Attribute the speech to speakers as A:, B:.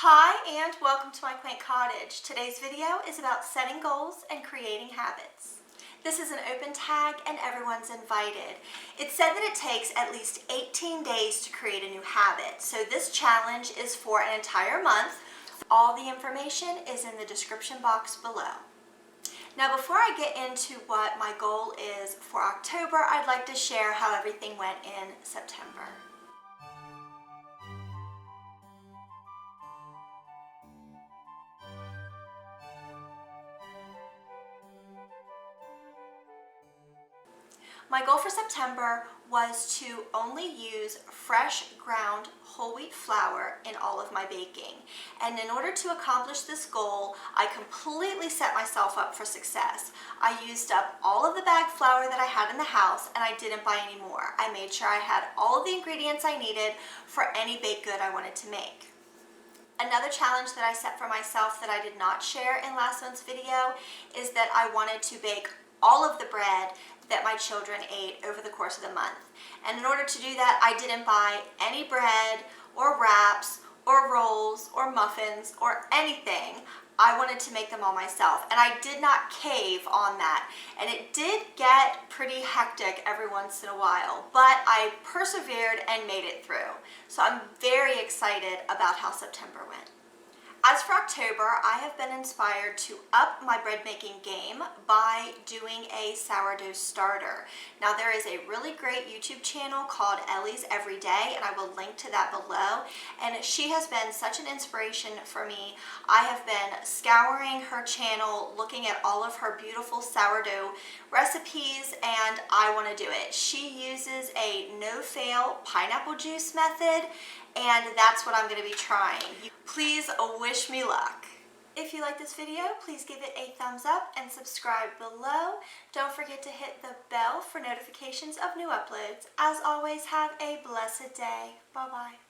A: Hi and welcome to My Quaint Cottage. Today's video is about setting goals and creating habits. This is an open tag and everyone's invited. It's said that it takes at least 18 days to create a new habit, so this challenge is for an entire month. All the information is in the description box below. Now before I get into what my goal is for October, I'd like to share how everything went in September. My goal for September was to only use fresh ground whole wheat flour in all of my baking. And in order to accomplish this goal, I completely set myself up for success. I used up all of the bagged flour that I had in the house and I didn't buy any more. I made sure I had all of the ingredients I needed for any baked good I wanted to make. Another challenge that I set for myself that I did not share in last month's video is that I wanted to bake all of the bread that my children ate over the course of the month. And in order to do that, I didn't buy any bread or wraps or rolls or muffins or anything. I wanted to make them all myself, and I did not cave on that. And it did get pretty hectic every once in a while, but I persevered and made it through. So I'm very excited about how September went. As for October, I have been inspired to up my bread making game by doing a sourdough starter. Now there is a really great YouTube channel called Ellie's Everyday, and I will link to that below. And she has been such an inspiration for me. I have been scouring her channel, looking at all of her beautiful sourdough recipes, and I want to do it. She uses a no-fail pineapple juice method, and that's what I'm going to be trying. Please wish me luck. If you like this video, please give it a thumbs up and subscribe below. Don't forget to hit the bell for notifications of new uploads. As always, have a blessed day. Bye-bye.